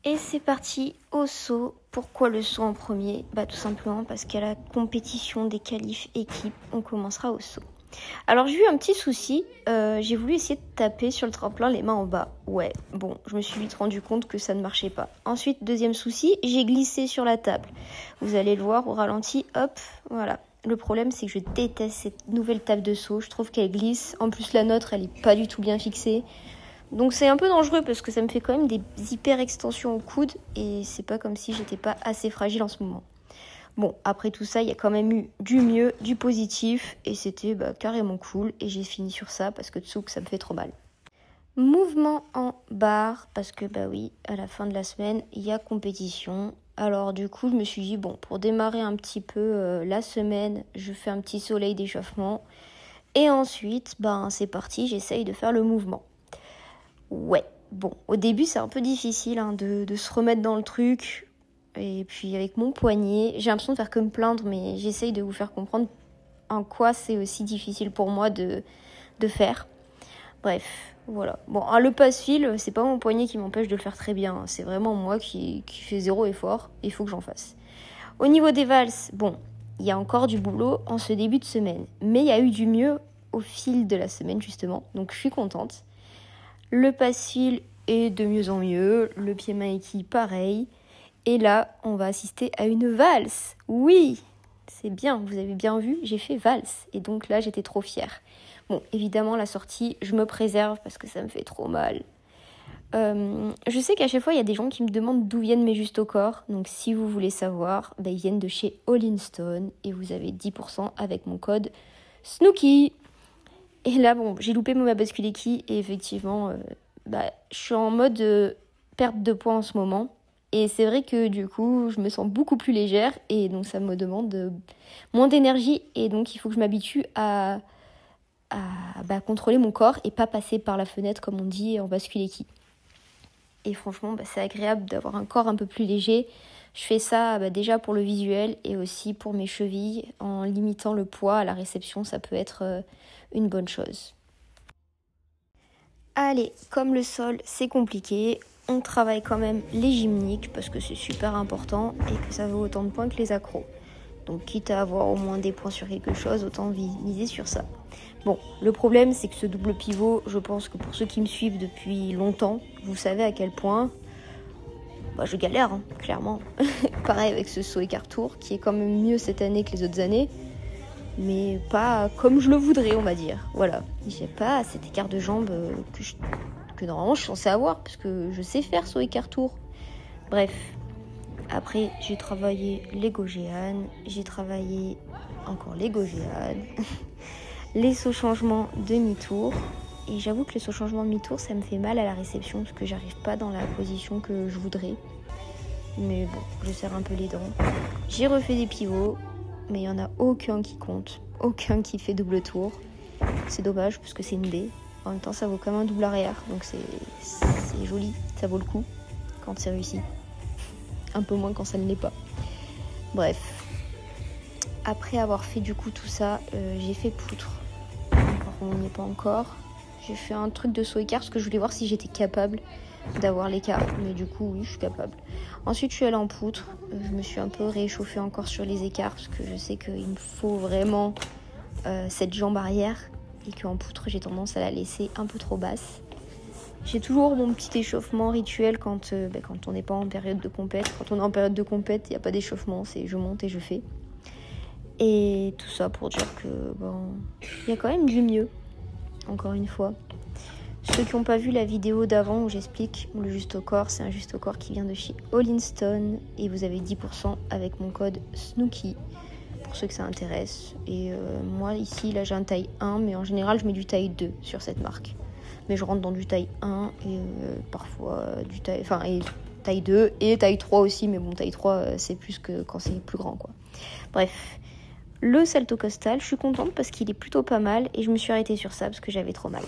Et c'est parti au saut. Pourquoi le saut en premier? Bah tout simplement parce qu'à la compétition des qualifs équipes, on commencera au saut. Alors j'ai eu un petit souci, j'ai voulu essayer de taper sur le tremplin les mains en bas. Ouais, bon, je me suis vite rendu compte que ça ne marchait pas. Ensuite, deuxième souci, j'ai glissé sur la table. Vous allez le voir au ralenti, hop, voilà. Le problème, c'est que je déteste cette nouvelle table de saut. Je trouve qu'elle glisse. En plus, la nôtre, elle n'est pas du tout bien fixée. Donc c'est un peu dangereux parce que ça me fait quand même des hyper extensions au coude et c'est pas comme si j'étais pas assez fragile en ce moment. Bon, après tout ça, il y a quand même eu du mieux, du positif et c'était carrément cool et j'ai fini sur ça parce que Tsouk, ça me fait trop mal. Mouvement en barre parce que oui, à la fin de la semaine, il y a compétition. Alors du coup, je me suis dit, bon, pour démarrer un petit peu la semaine, je fais un petit soleil d'échauffement et ensuite, c'est parti, j'essaye de faire le mouvement. Ouais, bon, au début c'est un peu difficile de se remettre dans le truc. Et puis avec mon poignet, j'ai l'impression de faire que me plaindre, mais j'essaye de vous faire comprendre en quoi c'est aussi difficile pour moi de faire. Bref, voilà. Bon, le passe-fil, c'est pas mon poignet qui m'empêche de le faire très bien. C'est vraiment moi qui fais zéro effort. Il faut que j'en fasse. Au niveau des valses, bon, il y a encore du boulot en ce début de semaine. Mais il y a eu du mieux au fil de la semaine, justement. Donc je suis contente. Le passe-fil est de mieux en mieux. Le pied-main équilibre, pareil. Et là, on va assister à une valse. Oui, c'est bien, vous avez bien vu, j'ai fait valse. Et donc là, j'étais trop fière. Bon, évidemment, la sortie, je me préserve parce que ça me fait trop mal. Je sais qu'à chaque fois, il y a des gens qui me demandent d'où viennent mes justes au corps. Donc si vous voulez savoir, ils viennent de chez All in Stone. Et vous avez 10% avec mon code Snooki. Et là, bon, j'ai loupé ma bascule équille. Et effectivement, je suis en mode perte de poids en ce moment. Et c'est vrai que du coup, je me sens beaucoup plus légère et donc ça me demande moins d'énergie. Et donc, il faut que je m'habitue à contrôler mon corps et pas passer par la fenêtre, comme on dit, en bascule équille. Et franchement, c'est agréable d'avoir un corps un peu plus léger. Je fais ça déjà pour le visuel et aussi pour mes chevilles. En limitant le poids à la réception, ça peut être une bonne chose. Allez, comme le sol, c'est compliqué. On travaille quand même les gymniques parce que c'est super important et que ça vaut autant de points que les accros. Donc quitte à avoir au moins des points sur quelque chose, autant miser sur ça. Bon, le problème c'est que ce double pivot, je pense que pour ceux qui me suivent depuis longtemps, vous savez à quel point je galère, clairement. Pareil avec ce saut écart-tour qui est quand même mieux cette année que les autres années. Mais pas comme je le voudrais, on va dire. Voilà, j'ai pas cet écart de jambes que normalement je suis censée avoir parce que je sais faire saut écart-tour. Bref, après j'ai travaillé les Gogéanes, j'ai travaillé encore les Gogéanes, les sauts changements demi-tour. Et j'avoue que les sauts changements demi-tour, ça me fait mal à la réception parce que j'arrive pas dans la position que je voudrais. Mais bon, je serre un peu les dents. J'ai refait des pivots, mais il n'y en a aucun qui compte, aucun qui fait double tour. C'est dommage parce que c'est une baie. En même temps, ça vaut quand même un double arrière, donc c'est joli, ça vaut le coup quand c'est réussi. Un peu moins quand ça ne l'est pas. Bref, après avoir fait du coup tout ça, j'ai fait poutre. On n'y est pas encore. J'ai fait un truc de saut écart parce que je voulais voir si j'étais capable d'avoir l'écart, mais du coup oui, je suis capable. Ensuite je suis allée en poutre, je me suis un peu réchauffée encore sur les écarts parce que je sais qu'il me faut vraiment cette jambe arrière et qu'en poutre j'ai tendance à la laisser un peu trop basse. J'ai toujours mon petit échauffement rituel quand on n'est pas en période de compète. Quand on est en période de compète, il n'y a pas d'échauffement, c'est je monte et je fais. Et tout ça pour dire que il y a quand même du mieux, encore une fois. Ceux qui n'ont pas vu la vidéo d'avant où j'explique le juste au corps, c'est un juste au corps qui vient de chez All in Stone et vous avez 10% avec mon code Snooki pour ceux que ça intéresse. Et moi ici, là j'ai un taille 1, mais en général je mets du taille 2 sur cette marque. Mais je rentre dans du taille 1 et parfois du taille 2 et taille 3 aussi, mais bon taille 3 c'est plus que quand c'est plus grand quoi. Bref, le salto costal, je suis contente parce qu'il est plutôt pas mal et je me suis arrêtée sur ça parce que j'avais trop mal.